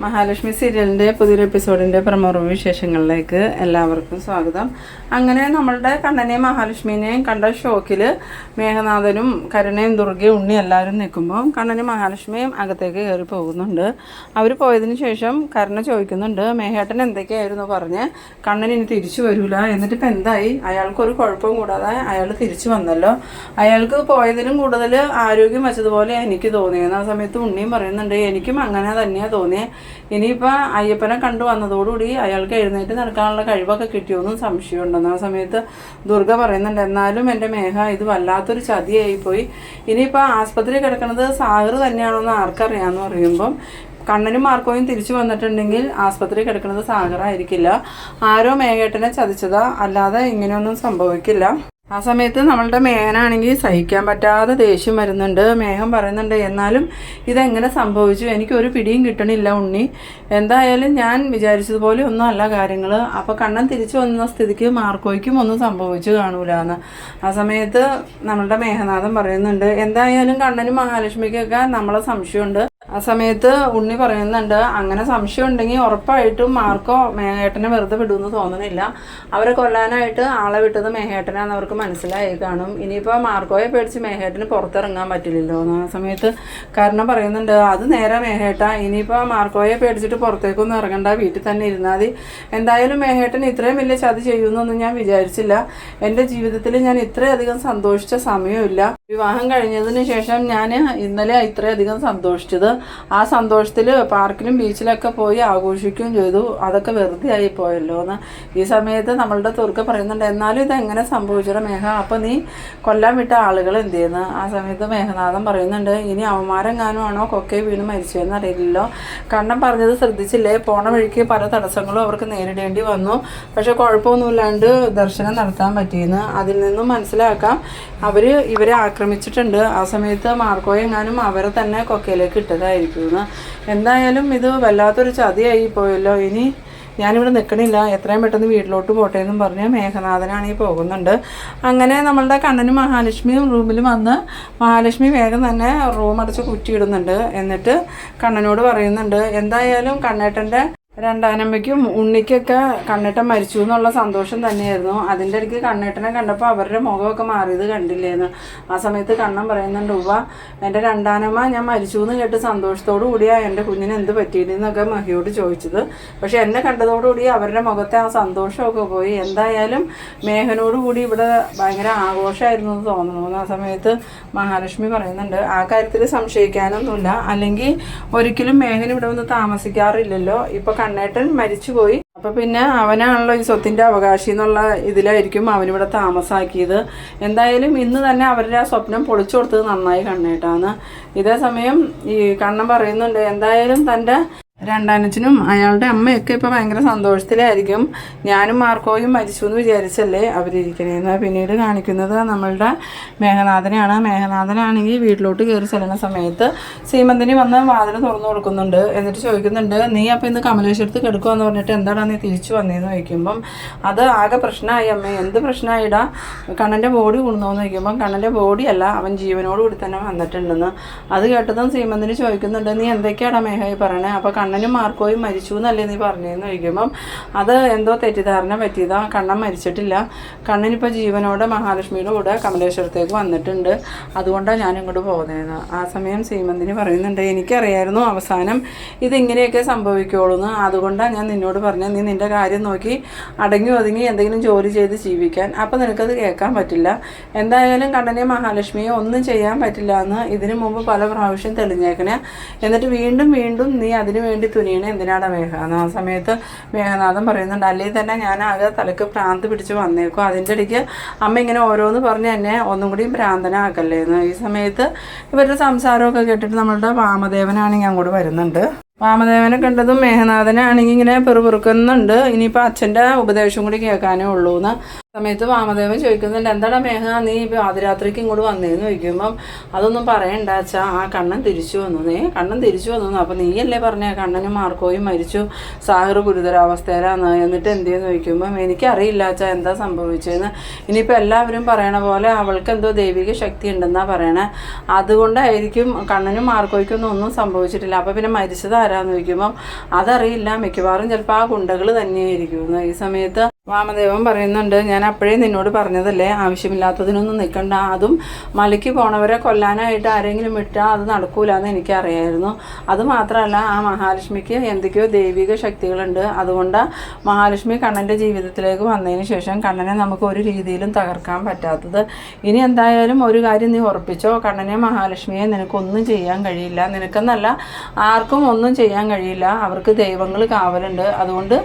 മഹാലക്ഷ്മി സീരിയലിൻ്റെ പുതിയൊരു എപ്പിസോഡിൻ്റെ പ്രമോ വിശേഷങ്ങളിലേക്ക് എല്ലാവർക്കും സ്വാഗതം. അങ്ങനെ നമ്മളുടെ കണ്ണനെയും മഹാലക്ഷ്മിനെയും കണ്ട ഷോക്കിൽ മേഘനാഥനും കരുണയും ദുർഗയും ഉണ്ണി എല്ലാവരും നിൽക്കുമ്പോൾ കണ്ണനും മഹാലക്ഷ്മിയും അകത്തേക്ക് കയറി പോകുന്നുണ്ട്. അവർ പോയതിന് ശേഷം കരുണ ചോദിക്കുന്നുണ്ട്, മേഘേട്ടൻ എന്തൊക്കെയായിരുന്നു പറഞ്ഞ് കണ്ണൻ ഇനി തിരിച്ചു വരില്ല, എന്നിട്ട് ഇപ്പം എന്തായി? അയാൾക്കൊരു കുഴപ്പവും കൂടാതെ അയാൾ തിരിച്ചു വന്നല്ലോ. അയാൾക്ക് പോയതിനും കൂടുതൽ ആരോഗ്യം വെച്ചതുപോലെ എനിക്ക് തോന്നിയെന്ന്. ആ സമയത്ത് ഉണ്ണിയും പറയുന്നുണ്ട്, എനിക്കും അങ്ങനെ തന്നെയാണ് തോന്നിയത്. ഇനിയിപ്പോൾ അയ്യപ്പനെ കണ്ടു വന്നതോടുകൂടി അയാൾക്ക് എഴുന്നേറ്റ് നടക്കാനുള്ള കഴിവൊക്കെ കിട്ടിയോന്നും സംശയമുണ്ടെന്ന്. ആ സമയത്ത് ദുർഗ പറയുന്നുണ്ട്, എന്നാലും എൻ്റെ മേഘ ഇത് വല്ലാത്തൊരു ചതിയായിപ്പോയി. ഇനിയിപ്പോൾ ആസ്പത്രി കിടക്കുന്നത് സാഗർ തന്നെയാണോന്ന് ആർക്കറിയാമെന്ന് പറയുമ്പം കണ്ണനും മാർക്കോയും തിരിച്ചു വന്നിട്ടുണ്ടെങ്കിൽ ആസ്പത്രി കിടക്കുന്നത് സാഗറായിരിക്കില്ല, ആരോ മേഘേട്ടനെ ചതിച്ചതാ, അല്ലാതെ ഇങ്ങനെയൊന്നും സംഭവിക്കില്ല. ആ സമയത്ത് നമ്മളുടെ മേഘനാണെങ്കിൽ സഹിക്കാൻ പറ്റാതെ ദേഷ്യം വരുന്നുണ്ട്. മേഘം പറയുന്നുണ്ട്, എന്നാലും ഇതെങ്ങനെ സംഭവിച്ചു? എനിക്കൊരു പിടിയും കിട്ടണില്ല ഉണ്ണി. എന്തായാലും ഞാൻ വിചാരിച്ചതുപോലെ ഒന്നും അല്ല കാര്യങ്ങൾ. അപ്പോൾ കണ്ണൻ തിരിച്ചു വന്ന സ്ഥിതിക്ക് മാർക്കോയ്ക്കും ഒന്നും സംഭവിച്ചു കാണൂല എന്ന്. ആ സമയത്ത് നമ്മളുടെ മേഘനാഥൻ പറയുന്നുണ്ട്, എന്തായാലും കണ്ണനും മഹാലക്ഷ്മിക്കൊക്കെ നമ്മളെ സംശയമുണ്ട്. ആ സമയത്ത് ഉണ്ണി പറയുന്നുണ്ട്, അങ്ങനെ സംശയം ഉണ്ടെങ്കിൽ ഉറപ്പായിട്ടും മാർക്കോ മേഘേട്ടനെ വെറുതെ വിടുമെന്ന് തോന്നുന്നില്ല. അവരെ കൊല്ലാനായിട്ട് ആളെ വിട്ടത് മേഘേട്ടനാണെന്ന് അവർക്ക് മനസ്സിലായി കാണും. ഇനിയിപ്പോൾ മാർക്കോയെ പേടിച്ച് മേഘേട്ടന് പുറത്തിറങ്ങാൻ പറ്റില്ലല്ലോ എന്ന്. ആ സമയത്ത് കാരണം പറയുന്നുണ്ട്, അത് നേരെ മേഘേട്ട, ഇനിയിപ്പോൾ മാർക്കോയെ പേടിച്ചിട്ട് പുറത്തേക്കൊന്നും ഇറങ്ങണ്ട, വീട്ടിൽ തന്നെ ഇരുന്നാൽ മതി. എന്തായാലും മേഘേട്ടൻ ഇത്രയും വലിയ ചതി ചെയ്യുമെന്നൊന്നും ഞാൻ വിചാരിച്ചില്ല. എൻ്റെ ജീവിതത്തിൽ ഞാൻ ഇത്രയധികം സന്തോഷിച്ച സമയമില്ല. വിവാഹം കഴിഞ്ഞതിന് ശേഷം ഞാൻ ഇന്നലെ ഇത്രയധികം സന്തോഷിച്ചത്. ആ സന്തോഷത്തിൽ പാർക്കിലും ബീച്ചിലൊക്കെ പോയി ആഘോഷിക്കുകയും ചെയ്തു. അതൊക്കെ വെറുതെ ആയി പോയല്ലോ എന്ന്. ഈ സമയത്ത് നമ്മളുടെ തുർക്ക പറയുന്നുണ്ട്, എന്നാലും ഇതെങ്ങനെ സംഭവിച്ചത് മേഘ? അപ്പം നീ കൊല്ലാൻ വിട്ട ആളുകൾ എന്ത് ചെയ്യുന്നു? ആ സമയത്ത് മേഘനാഥൻ പറയുന്നുണ്ട്, ഇനി അവമാരെങ്ങാനും ആണോ കൊക്കെ വീണ് മരിച്ചതെന്ന് അറിയില്ലല്ലോ. കണ്ണൻ പറഞ്ഞത് ശ്രദ്ധിച്ചില്ലേ? പോണ വഴിക്ക് പല തടസ്സങ്ങളും അവർക്ക് നേരിടേണ്ടി വന്നു, പക്ഷെ കുഴപ്പമൊന്നുമില്ലാണ്ട് ദർശനം നടത്താൻ പറ്റിയെന്ന്. അതിൽ നിന്നും മനസ്സിലാക്കാം ഇവരെ ആക്രമിച്ചിട്ടുണ്ട്. ആ സമയത്ത് മാർക്കോയെ എങ്ങാനും അവരെ തന്നെ കൊക്കയിലേക്ക് ഇട്ടതായിരിക്കുമെന്ന്. എന്തായാലും ഇത് വല്ലാത്തൊരു ചതിയായി പോയല്ലോ. ഇനി ഞാനിവിടെ നിൽക്കണില്ല, എത്രയും പെട്ടെന്ന് വീട്ടിലോട്ട് പോട്ടെ എന്നും പറഞ്ഞ് മേഘനാഥനാണെങ്കിൽ പോകുന്നുണ്ട്. അങ്ങനെ നമ്മളുടെ കണ്ണനും മഹാലക്ഷ്മിയും റൂമിൽ വന്ന് മഹാലക്ഷ്മി വേഗം തന്നെ റൂം അടച്ച് കുറ്റിയിടുന്നുണ്ട്. എന്നിട്ട് കണ്ണനോട് പറയുന്നുണ്ട്, എന്തായാലും കണ്ണേട്ടൻ്റെ രണ്ടാനമ്മയ്ക്കും ഉണ്ണിക്കൊക്കെ കണ്ണേട്ടൻ മരിച്ചു എന്നുള്ള സന്തോഷം തന്നെയായിരുന്നു. അതിൻ്റെ ഇടയ്ക്ക് കണ്ണേട്ടനെ കണ്ടപ്പോൾ അവരുടെ മുഖമൊക്കെ മാറിയത് കണ്ടില്ലേന്ന്. ആ സമയത്ത് കണ്ണൻ പറയുന്നുണ്ട്, ഉവ്വ എൻ്റെ രണ്ടാനമ്മ ഞാൻ മരിച്ചു എന്ന് കേട്ട് സന്തോഷത്തോടു കൂടിയാണ് എൻ്റെ കുഞ്ഞിന് എന്ത് പറ്റിയിരുന്നൊക്കെ മഹിയോട് ചോദിച്ചത്. പക്ഷെ എന്നെ കണ്ടതോടുകൂടി അവരുടെ മുഖത്തെ ആ സന്തോഷമൊക്കെ പോയി. എന്തായാലും മേഘനോട് കൂടി ഇവിടെ ഭയങ്കര ആഘോഷമായിരുന്നു എന്ന് തോന്നുന്നു. ആ സമയത്ത് മഹാലക്ഷ്മി പറയുന്നുണ്ട്, ആ കാര്യത്തിൽ സംശയിക്കാനൊന്നുമില്ല, അല്ലെങ്കിൽ ഒരിക്കലും മേഘൻ ഇവിടെ വന്ന് താമസിക്കാറില്ലല്ലോ. ഇപ്പോൾ കണ്ണേട്ടൻ മരിച്ചുപോയി, അപ്പോൾ പിന്നെ അവനാണല്ലോ ഈ സ്വത്തിൻ്റെ അവകാശി എന്നുള്ള ഇതിലായിരിക്കും അവനിവിടെ താമസാക്കിയത്. എന്തായാലും ഇന്ന് തന്നെ അവരുടെ ആ സ്വപ്നം പൊളിച്ചു കൊടുത്തത് നന്നായി കണ്ണേട്ടാന്ന്. ഇതേ സമയം ഈ കണ്ണൻ പറയുന്നുണ്ട്, എന്തായാലും തൻ്റെ രണ്ടാനച്ഛനും അയാളുടെ അമ്മയൊക്കെ ഇപ്പോൾ ഭയങ്കര സന്തോഷത്തിലായിരിക്കും. ഞാനും മാർക്കോയും മരിച്ചു എന്ന് വിചാരിച്ചല്ലേ അവരിയ്ക്കണേന്ന്. പിന്നീട് കാണിക്കുന്നത് നമ്മളുടെ മേഘനാഥനെയാണ്. മേഘനാഥനാണെങ്കിൽ വീട്ടിലോട്ട് കയറി ചെല്ലുന്ന സമയത്ത് സീമന്തിനി വന്ന് വാതിൽ തുറന്നു കൊടുക്കുന്നുണ്ട്. എന്നിട്ട് ചോദിക്കുന്നുണ്ട്, നീ അപ്പോൾ ഇന്ന് കമലേശ്വരത്ത് കിടക്കുമെന്ന് പറഞ്ഞിട്ട് എന്താണ് നീ തിരിച്ചു വന്നതെന്ന് ചോദിക്കുമ്പം, അത് ആകെ പ്രശ്നമായി അമ്മേ. എന്ത് പ്രശ്നമായിടാ? കണ്ണൻ്റെ ബോഡി കൊണ്ടുവന്ന് ചോദിക്കുമ്പം കണ്ണൻ്റെ ബോഡിയല്ല, അവൻ ജീവനോട് കൂടി തന്നെ വന്നിട്ടുണ്ടെന്ന്. അത് കേട്ടതും സീമന്തിനി ചോദിക്കുന്നുണ്ട്, നീ എന്തൊക്കെയാടാ മേഘായി പറയണേ? അപ്പോൾ കണ്ണനും മാർക്കോയും മരിച്ചു എന്നല്ലേ നീ പറഞ്ഞതെന്ന് ചോദിക്കുമ്പം, അത് എന്തോ തെറ്റിദ്ധാരണ പറ്റിയതാ, കണ്ണൻ മരിച്ചിട്ടില്ല. കണ്ണനിപ്പോൾ ജീവനോടെ മഹാലക്ഷ്മിയുടെ കൂടെ കമലേശ്വരത്തേക്ക് വന്നിട്ടുണ്ട്, അതുകൊണ്ടാണ് ഞാൻ ഇങ്ങോട്ട് പോകുന്നതെന്ന്. ആ സമയം സീമന്തിനി പറയുന്നുണ്ട്, എനിക്കറിയായിരുന്നു അവസാനം ഇതിങ്ങനെയൊക്കെ സംഭവിക്കുള്ളൂന്ന്, അതുകൊണ്ടാണ് ഞാൻ നിന്നോട് പറഞ്ഞത് നീ നിൻ്റെ കാര്യം നോക്കി അടങ്ങി ഒതുങ്ങി എന്തെങ്കിലും ജോലി ചെയ്ത് ജീവിക്കാൻ. അപ്പോൾ നിനക്കത് കേൾക്കാൻ പറ്റില്ല. എന്തായാലും കണ്ണനെയും മഹാലക്ഷ്മിയെ ഒന്നും ചെയ്യാൻ പറ്റില്ല എന്ന് ഇതിനു മുമ്പ് പല പ്രാവശ്യം തെളിഞ്ഞേക്കണേ. എന്നിട്ട് വീണ്ടും വീണ്ടും നീ അതിനു വേണ്ടി തുനിയണേ എന്തിനാണ് മേഘ? ആ സമയത്ത് മേഘനാഥൻ പറയുന്നുണ്ട്, അല്ലെങ്കിൽ തന്നെ ഞാൻ ആകെ തലക്ക് ഭ്രാന്ത് പിടിച്ച് വന്നേക്കും. അതിൻ്റെ ഇടയ്ക്ക് അമ്മ ഇങ്ങനെ ഓരോന്ന് പറഞ്ഞ് എന്നെ ഒന്നും കൂടി ഭ്രാന്തനാക്കല്ലേന്ന്. ഈ സമയത്ത് ഇവരുടെ സംസാരമൊക്കെ കേട്ടിട്ട് നമ്മളുടെ വാമദേവനാണെങ്കിൽ അങ്ങോട്ട് വരുന്നുണ്ട്. വാമദേവനെ കണ്ടതും മേഘനാഥനാണെങ്കിൽ ഇങ്ങനെ പെറുപെറുക്കുന്നുണ്ട്. ഇനിയിപ്പോൾ അച്ഛൻ്റെ ഉപദേശം കൂടി കേൾക്കാനേ ഉള്ളൂ എന്ന്. സമയത്ത് വാമദേവൻ ചോദിക്കുന്നുണ്ട്, എന്താണ് മേഘ നീ ഇപ്പോൾ ആദ്യരാത്രിക്ക് ഇങ്ങോട്ട് വന്നേന്ന് ചോദിക്കുമ്പം, അതൊന്നും പറയണ്ട അച്ഛാ, ആ കണ്ണൻ തിരിച്ചു വന്നു. കണ്ണൻ തിരിച്ചു വന്നു. അപ്പോൾ നീയല്ലേ പറഞ്ഞേ കണ്ണനും മാർക്കോയും മരിച്ചു, സാഗർ ഗുരുതരാവസ്ഥയിലാണ്, എന്നിട്ട് എന്തെന്ന് ചോദിക്കുമ്പം, എനിക്കറിയില്ല അച്ഛാ എന്താ സംഭവിച്ചതെന്ന്. ഇനിയിപ്പോൾ എല്ലാവരും പറയണ പോലെ അവൾക്ക് എന്തോ ദൈവിക ശക്തി ഉണ്ടെന്നാണ് പറയണേ, അതുകൊണ്ടായിരിക്കും കണ്ണനും മാർക്കോയ്ക്കൊന്നും ഒന്നും സംഭവിച്ചിട്ടില്ല. അപ്പോൾ പിന്നെ മരിച്ചത് തരാമെന്ന് ചോദിക്കുമ്പം അതറിയില്ല, മിക്കവാറും ചിലപ്പോൾ ആ ഗുണ്ടകൾ തന്നെയായിരിക്കും. ഈ സമയത്ത് വാമദേവൻ പറയുന്നുണ്ട്, ഞാൻ അപ്പോഴേ നിന്നോട് പറഞ്ഞതല്ലേ ആവശ്യമില്ലാത്തതിനൊന്നും നിൽക്കണ്ട, അതും മലയ്ക്ക് പോണവരെ കൊല്ലാനായിട്ട് ആരെങ്കിലും വിട്ടാൽ അത് നടക്കൂലെന്ന് എനിക്കറിയായിരുന്നു. അതുമാത്രമല്ല ആ മഹാലക്ഷ്മിക്ക് എന്തൊക്കെയോ ദൈവിക ശക്തികളുണ്ട്. അതുകൊണ്ട് മഹാലക്ഷ്മി കണ്ണൻ്റെ ജീവിതത്തിലേക്ക് വന്നതിന് ശേഷം കണ്ണനെ നമുക്ക് ഒരു രീതിയിലും തകർക്കാൻ പറ്റാത്തത്. ഇനി എന്തായാലും ഒരു കാര്യം നീ ഉറപ്പിച്ചോ, കണ്ണനെ മഹാലക്ഷ്മിയെ നിനക്കൊന്നും ചെയ്യാൻ കഴിയില്ല. നിനക്കെന്നല്ല ആർക്കും ഒന്നും ചെയ്യാൻ കഴിയില്ല. അവർക്ക് ദൈവങ്ങൾ കാവലുണ്ട്. അതുകൊണ്ട്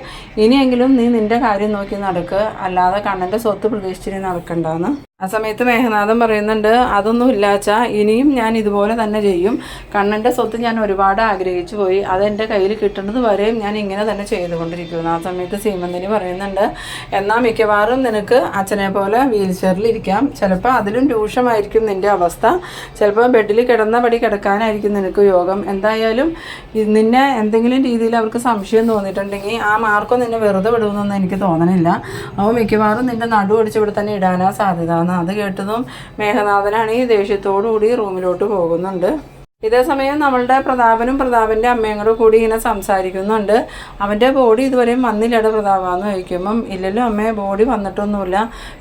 ഇനിയെങ്കിലും നീ നിൻ്റെ കാര്യം നോക്കി നടക്ക്, അല്ലാതെ കണ്ണൻ്റെ സ്വത്ത് പ്രതീക്ഷിച്ചിട്ട് നടക്കണ്ടെന്ന്. ആ സമയത്ത് മേഘനാഥൻ പറയുന്നുണ്ട്, അതൊന്നും ഇല്ലാച്ചാ ഇനിയും ഞാൻ ഇതുപോലെ തന്നെ ചെയ്യും. കണ്ണൻ്റെ സ്വത്ത് ഞാൻ ഒരുപാട് ആഗ്രഹിച്ചു പോയി, അതെൻ്റെ കയ്യിൽ കിട്ടുന്നത് വരെയും ഞാൻ ഇങ്ങനെ തന്നെ ചെയ്തുകൊണ്ടിരിക്കുന്നു. ആ സമയത്ത് സീമന്തിനി പറയുന്നുണ്ട്, എന്നാൽ മിക്കവാറും നിനക്ക് അച്ഛനെ പോലെ വീൽ ചെയറിൽ ഇരിക്കാം, ചിലപ്പോൾ അതിലും രൂക്ഷമായിരിക്കും നിൻ്റെ അവസ്ഥ, ചിലപ്പോൾ ബെഡിൽ കിടന്നപടി കിടക്കാനായിരിക്കും നിനക്ക് യോഗം. എന്തായാലും നിന്നെ എന്തെങ്കിലും രീതിയിൽ അവർക്ക് സംശയം തോന്നിയിട്ടുണ്ടെങ്കിൽ ആ മാർക്കം നിന്നെ വെറുതെ വിടുമെന്നൊന്നും എനിക്ക് തോന്നണില്ല. അപ്പോൾ മിക്കവാറും നിൻ്റെ നടു അടിച്ച് ഇവിടെ തന്നെ ഇടാനാ സാധ്യത. അത് കേട്ടതും മേഘനാഥനാണെങ്കിൽ ദേഷ്യത്തോടു കൂടി റൂമിലോട്ട് പോകുന്നുണ്ട്. ഇതേസമയം നമ്മളുടെ പ്രതാപൻ്റെ അമ്മയും കൂടി ഇങ്ങനെ സംസാരിക്കുന്നുണ്ട്. അവൻ്റെ ബോഡി ഇതുവരെയും വന്നില്ലട പ്രതാപമെന്ന് ചോദിക്കുമ്പം ഇല്ലല്ലോ അമ്മേ, ബോഡി വന്നിട്ടൊന്നുമില്ല.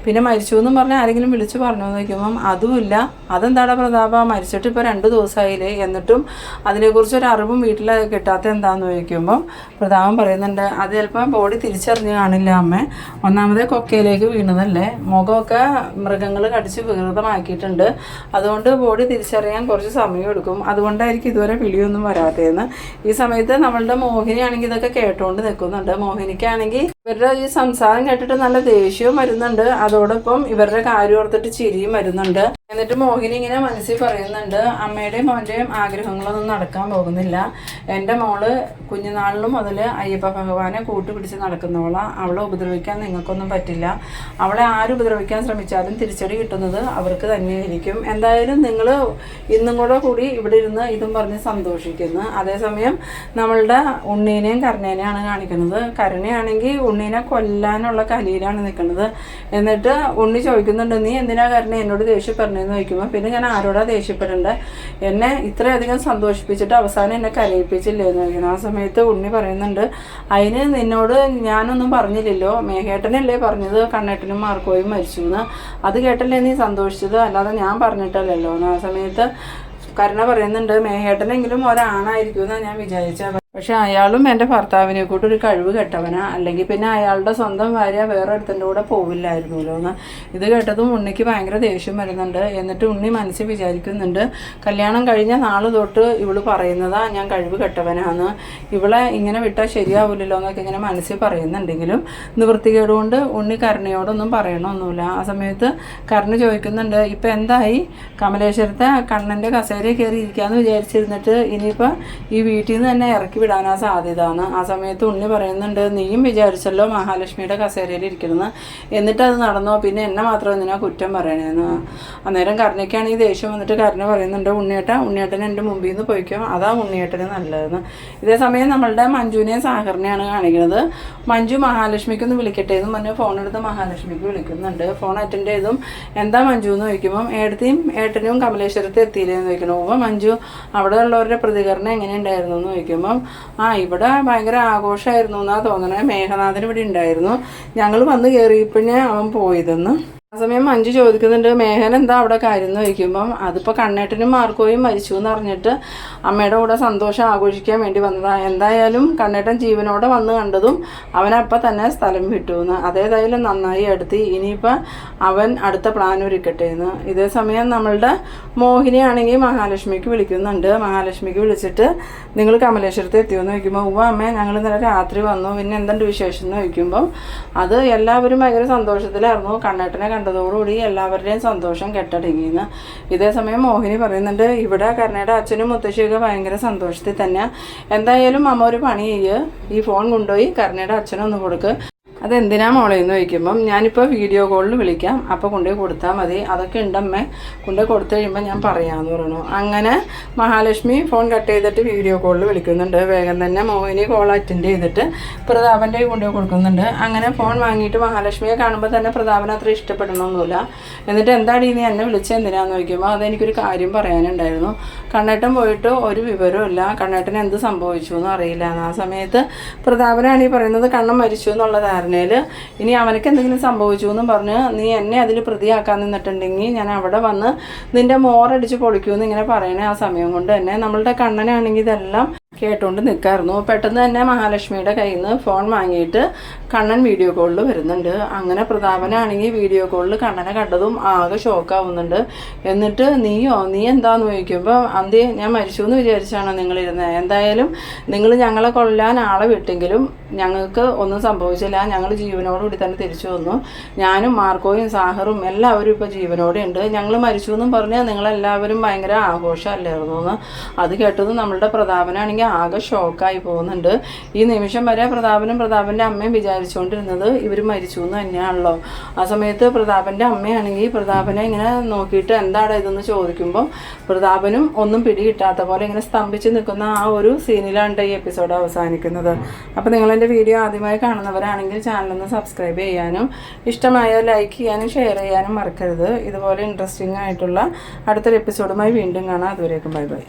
പിന്നെ മരിച്ചു എന്നും പറഞ്ഞാൽ ആരെങ്കിലും വിളിച്ചു പറഞ്ഞു എന്ന് ചോദിക്കുമ്പം അതുമില്ല. അതെന്താടാ പ്രതാപ, മരിച്ചിട്ട് ഇപ്പോൾ 2 ദിവസമായില്ലേ, എന്നിട്ടും അതിനെക്കുറിച്ചൊരു അറിവും വീട്ടിൽ കിട്ടാത്ത എന്താണെന്ന് ചോദിക്കുമ്പം പ്രതാപൻ പറയുന്നുണ്ട്, അത് ചിലപ്പോൾ ബോഡി തിരിച്ചറിഞ്ഞ് കാണില്ല അമ്മേ. ഒന്നാമതേ കൊക്കയിലേക്ക് വീണതല്ലേ, മുഖമൊക്കെ മൃഗങ്ങൾ കടിച്ച് വികൃതമാക്കിയിട്ടുണ്ട്. അതുകൊണ്ട് ബോഡി തിരിച്ചറിയാൻ കുറച്ച് സമയം എടുക്കും. അതുകൊണ്ടായിരിക്കും ഇതുവരെ വിളിയൊന്നും വരാത്തതെന്ന്. ഈ സമയത്ത് നമ്മളുടെ മോഹിനിയാണെങ്കിൽ ഇതൊക്കെ കേട്ടുകൊണ്ട് നിൽക്കുന്നുണ്ട്. മോഹിനിക്കാണെങ്കിൽ ഇവരുടെ ഈ സംസാരം കേട്ടിട്ട് നല്ല ദേഷ്യവും വരുന്നുണ്ട്, അതോടൊപ്പം ഇവരുടെ കാര്യം ഓർത്തിട്ട് ചിരിയും വരുന്നുണ്ട്. എന്നിട്ട് മോഹിനി ഇങ്ങനെ മനസ്സിൽ പറയുന്നുണ്ട്, അമ്മയുടെയും മോൻ്റെയും ആഗ്രഹങ്ങളൊന്നും നടക്കാൻ പോകുന്നില്ല. എൻ്റെ മോള് കുഞ്ഞുനാളിലും മുതൽ അയ്യപ്പ ഭഗവാനെ കൂട്ടുപിടിച്ച് നടക്കുന്നവളാണ്. അവളെ ഉപദ്രവിക്കാൻ നിങ്ങൾക്കൊന്നും പറ്റില്ല. അവളെ ആര് ഉപദ്രവിക്കാൻ ശ്രമിച്ചാലും തിരിച്ചടി കിട്ടുന്നത് അവർക്ക് തന്നെയായിരിക്കും. എന്തായാലും നിങ്ങൾ ഇന്നും കൂടി ഇവിടെ ഇരുന്ന് ഇതും പറഞ്ഞ് സന്തോഷിക്കുന്നു. അതേസമയം നമ്മളുടെ ഉണ്ണീനെയും കരുണേനെയാണ് കാണിക്കുന്നത്. കരുണയാണെങ്കിൽ ഉണ്ണീനെ കൊല്ലാനുള്ള കലിയിലാണ് നിൽക്കുന്നത്. എന്നിട്ട് ഉണ്ണി ചോദിക്കുന്നുണ്ട്, നീ എന്തിനാ കരുണ എന്നോട് ദേഷ്യപ്പെടണമെന്ന് ചോദിക്കുമ്പോൾ, പിന്നെ ഞാൻ ആരോടാ ദേഷ്യപ്പെടേണ്ടത്, എന്നെ ഇത്രയധികം സന്തോഷിപ്പിച്ചിട്ട് അവസാനം എന്നെ കരയിപ്പിച്ചില്ലേ എന്ന് ചോദിക്കുന്നു. ആ സമയത്ത് ഉണ്ണി പറയുന്നുണ്ട്, അതിന് നിന്നോട് ഞാനൊന്നും പറഞ്ഞില്ലല്ലോ, മേഘേട്ടനല്ലേ പറഞ്ഞത് കണ്ണേട്ടനും മാർക്കോയും മരിച്ചു എന്ന്. അത് കേട്ടല്ലേ നീ സന്തോഷിച്ചത്, അല്ലാതെ ഞാൻ പറഞ്ഞിട്ടല്ലല്ലോ എന്ന്. ആ സമയത്ത് കരുണ പറയുന്നുണ്ട്, മേഘേട്ടനെങ്കിലും ഒരാണായിരിക്കും എന്നാണ് ഞാൻ വിചാരിച്ചത്. പക്ഷെ അയാളും എൻ്റെ ഭർത്താവിനെ കൂട്ടി ഒരു കഴിവ് കെട്ടവനാ, അല്ലെങ്കിൽ പിന്നെ അയാളുടെ സ്വന്തം ഭാര്യ വേറെ ഒരുത്തൻ്റെ കൂടെ പോവില്ലായിരുന്നല്ലോ എന്ന്. ഇത് കേട്ടതും ഉണ്ണിക്ക് ഭയങ്കര ദേഷ്യം വരുന്നുണ്ട്. എന്നിട്ട് ഉണ്ണി മനസ്സിൽ വിചാരിക്കുന്നുണ്ട്, കല്യാണം കഴിഞ്ഞ നാൾ തൊട്ട് ഇവള് പറയുന്നതാ ഞാൻ കഴിവ് കെട്ടവനാന്ന്, ഇവളെ ഇങ്ങനെ വിട്ടാൽ ശരിയാവില്ലല്ലോ എന്നൊക്കെ ഇങ്ങനെ മനസ്സിൽ പറയുന്നുണ്ടെങ്കിലും നിവൃത്തികേടുകൊണ്ട് ഉണ്ണി കരുണയോടൊന്നും പറയണമൊന്നുമില്ല. ആ സമയത്ത് കരുണ ചോദിക്കുന്നുണ്ട്, ഇപ്പം എന്തായി, കമലേശ്വരത്തെ കണ്ണൻ്റെ കസേരയിൽ കയറി ഇരിക്കാമെന്ന് വിചാരിച്ചിരുന്നിട്ട് ഇനിയിപ്പോൾ ഈ വീട്ടിൽ നിന്ന് തന്നെ ഇറക്കി വിടാനാ സാധ്യത എന്ന്. ആ സമയത്ത് ഉണ്ണി പറയുന്നുണ്ട്, നീയും വിചാരിച്ചല്ലോ മഹാലക്ഷ്മിയുടെ കസേരയിൽ ഇരിക്കണമെന്ന്, എന്നിട്ട് അത് നടന്നോ, പിന്നെ എന്നെ മാത്രം എന്തിനാ കുറ്റം പറയണേന്ന്. അന്നേരം കരുണയ്ക്കാണെങ്കിൽ ദേഷ്യം വന്നിട്ട് കരുണ പറയുന്നുണ്ട്, ഉണ്ണിയേട്ടൻ എൻ്റെ മുമ്പിൽ നിന്ന് പോയിക്കോ, അതാ ഉണ്ണിയേട്ടന് നല്ലതെന്ന്. ഇതേ സമയം നമ്മളുടെ മഞ്ജുവിനെയും സാഗറിനെയാണ് കാണിക്കുന്നത്. മഞ്ജു മഹാലക്ഷ്മിക്കൊന്ന് വിളിക്കട്ടെ എന്നും പറഞ്ഞ് ഫോൺ എടുത്ത് മഹാലക്ഷ്മിക്ക് വിളിക്കുന്നുണ്ട്. ഫോൺ അറ്റൻഡ് ചെയ്തും എന്താ മഞ്ജു എന്ന് ചോദിക്കുമ്പം ഏട്ടനും കമലേശ്വരത്ത് എത്തിയില്ലേന്ന് ചോദിക്കണം. അപ്പോൾ മഞ്ജു അവിടെ ഉള്ളവരുടെ പ്രതികരണം എങ്ങനെയുണ്ടായിരുന്നു എന്ന് ചോദിക്കുമ്പം, ഇവിടെ ഭയങ്കര ആഘോഷമായിരുന്നു എന്നാ തോന്നണേ, മേഘനാഥൻ ഇവിടെ ഉണ്ടായിരുന്നു, ഞങ്ങൾ വന്ന് കയറിയപ്പോഴേ അവൻ പോയതെന്ന്. ആ സമയം മഞ്ജു ചോദിക്കുന്നുണ്ട്, മേഘൻ എന്താ അവിടെ കാര്യം എന്ന് ചോദിക്കുമ്പം, അതിപ്പോൾ കണ്ണേട്ടനും മാർക്കോയും മരിച്ചു എന്ന് പറഞ്ഞിട്ട് അമ്മയുടെ കൂടെ സന്തോഷം ആഘോഷിക്കാൻ വേണ്ടി വന്നതാണ്. എന്തായാലും കണ്ണേട്ടൻ ജീവനോടെ വന്ന് കണ്ടതും അവനപ്പം തന്നെ സ്ഥലം വിട്ടുവെന്ന്. അതേതായാലും നന്നായി അടുത്ത്, ഇനിയിപ്പോൾ അവൻ അടുത്ത പ്ലാൻ ഒരുക്കട്ടെ എന്ന്. ഇതേ സമയം നമ്മളുടെ മോഹിനിയാണെങ്കിൽ മഹാലക്ഷ്മിക്ക് വിളിക്കുന്നുണ്ട്. മഹാലക്ഷ്മിക്ക് വിളിച്ചിട്ട് നിങ്ങൾ കമലേശ്വരത്ത് എത്തിയോന്ന് ചോദിക്കുമ്പോൾ, അമ്മേ ഞങ്ങൾ ഇന്നലെ രാത്രി വന്നു, പിന്നെ എന്തുണ്ട് വിശേഷം എന്ന് ചോദിക്കുമ്പം, അത് എല്ലാവരും ഭയങ്കര സന്തോഷത്തിലായിരുന്നു, കണ്ണേട്ടനെ കണ്ടതോടുകൂടി എല്ലാവരുടെയും സന്തോഷം കെട്ടടങ്ങിയെന്ന്. ഇതേസമയം മോഹിനി പറയുന്നുണ്ട്, ഇവിടെ കരുണയുടെ അച്ഛനും മുത്തശ്ശിയൊക്കെ ഭയങ്കര സന്തോഷത്തിൽ തന്നെ. എന്തായാലും അമ്മ ഒരു പണി ചെയ്യുക, ഈ ഫോൺ കൊണ്ടുപോയി കരുണയുടെ അച്ഛനൊന്ന് കൊടുക്കുക, അതെന്തിനാ മോളെ എന്ന് ചോദിക്കുമ്പം ഞാനിപ്പോൾ വീഡിയോ കോളിൽ വിളിക്കാം, അപ്പോൾ കൊണ്ടുപോയി കൊടുത്താൽ മതി, അതൊക്കെ ഉണ്ടമ്മേ, കൊണ്ടുപോയി കൊടുത്തു കഴിയുമ്പോൾ ഞാൻ പറയാമെന്ന് പറഞ്ഞു. അങ്ങനെ മഹാലക്ഷ്മി ഫോൺ കട്ട് ചെയ്തിട്ട് വീഡിയോ കോളിൽ വിളിക്കുന്നുണ്ട്. വേഗം തന്നെ മോഹിനി കോൾ അറ്റൻഡ് ചെയ്തിട്ട് പ്രതാപൻ്റെ കൊണ്ടുപോയി കൊടുക്കുന്നുണ്ട്. അങ്ങനെ ഫോൺ വാങ്ങിയിട്ട് മഹാലക്ഷ്മിയെ കാണുമ്പോൾ തന്നെ പ്രതാപന് അത്ര ഇഷ്ടപ്പെടണമെന്നില്ല. എന്നിട്ട് എന്താടി നീ എന്നെ വിളിച്ചത് എന്തിനാന്ന് ചോദിക്കുമ്പോൾ അതെനിക്കൊരു കാര്യം പറയാനുണ്ടായിരുന്നു. കണ്ണേട്ടൻ പോയിട്ട് ഒരു വിവരവും ഇല്ല, കണ്ണേട്ടൻ എന്ത് സംഭവിച്ചു എന്നും അറിയില്ല. ആ സമയത്ത് പ്രതാപനാണ് ഈ പറയുന്നത് കണ്ണൻ മരിച്ചു എന്നുള്ള ധാരണയിൽ ഇനി അവനക്ക് എന്തെങ്കിലും സംഭവിച്ചു എന്നും പറഞ്ഞ് നീ എന്നെ അതിൽ പ്രതിയാക്കാൻ നിന്നിട്ടുണ്ടെങ്കിൽ ഞാൻ അവിടെ വന്ന് നിൻ്റെ മോറടിച്ച് പൊളിക്കുമെന്ന് ഇങ്ങനെ പറയണേ. ആ സമയം കൊണ്ട് തന്നെ നമ്മളുടെ കണ്ണനാണെങ്കിൽ ഇതെല്ലാം കേട്ടുകൊണ്ട് നിൽക്കായിരുന്നു. പെട്ടെന്ന് തന്നെ മഹാലക്ഷ്മിയുടെ കയ്യിൽ നിന്ന് ഫോൺ വാങ്ങിയിട്ട് കണ്ണൻ വീഡിയോ കോളിൽ വരുന്നുണ്ട്. അങ്ങനെ പ്രതാപനാണെങ്കിൽ വീഡിയോ കോളിൽ കണ്ണനെ കണ്ടതും ആകെ ഷോക്കാവുന്നുണ്ട്. എന്നിട്ട് നീ എന്താന്ന് ചോദിക്കുമ്പോൾ അന്തി ഞാൻ മരിച്ചു എന്ന് വിചാരിച്ചാണോ നിങ്ങളിരുന്നത്? എന്തായാലും നിങ്ങൾ ഞങ്ങളെ കൊല്ലാൻ ആളെ വിട്ടെങ്കിലും ഞങ്ങൾക്ക് ഒന്നും സംഭവിച്ചില്ല, ഞങ്ങൾ ജീവനോടുകൂടി തന്നെ തിരിച്ചു വന്നു. ഞാനും മാർക്കോയും സാഹറും എല്ലാവരും ഇപ്പോൾ ജീവനോടെ ഉണ്ട്. ഞങ്ങൾ മരിച്ചു എന്നും പറഞ്ഞ് നിങ്ങളെല്ലാവരും ഭയങ്കര ആഘോഷമല്ലായിരുന്നു എന്ന്. അത് കേട്ടത് നമ്മളുടെ പ്രതാപനാണെങ്കിൽ ആകെ ഷോക്കായി പോകുന്നുണ്ട്. ഈ നിമിഷം വരെ പ്രതാപനും പ്രതാപൻ്റെ അമ്മയും വിചാരിച്ചുകൊണ്ടിരുന്നത് ഇവർ മരിച്ചു എന്ന് തന്നെയാണല്ലോ. ആ സമയത്ത് പ്രതാപൻ്റെ അമ്മയാണെങ്കിൽ പ്രതാപനെ ഇങ്ങനെ നോക്കിയിട്ട് എന്താണ് ഇതെന്ന് ചോദിക്കുമ്പോൾ പ്രതാപനും ഒന്നും പിടികിട്ടാത്ത പോലെ ഇങ്ങനെ സ്തംഭിച്ച് നിൽക്കുന്ന ആ ഒരു സീനിലാണ് ഈ എപ്പിസോഡ് അവസാനിക്കുന്നത്. അപ്പോൾ നിങ്ങളെൻ്റെ വീഡിയോ ആദ്യമായി കാണുന്നവരാണെങ്കിൽ ചാനലൊന്ന് സബ്സ്ക്രൈബ് ചെയ്യാനും ഇഷ്ടമായാൽ ലൈക്ക് ചെയ്യാനും ഷെയർ ചെയ്യാനും മറക്കരുത്. ഇതുപോലെ ഇൻട്രസ്റ്റിംഗ് ആയിട്ടുള്ള അടുത്തൊരു എപ്പിസോഡുമായി വീണ്ടും കാണാം. അതുവരേക്കും ബൈ ബൈ.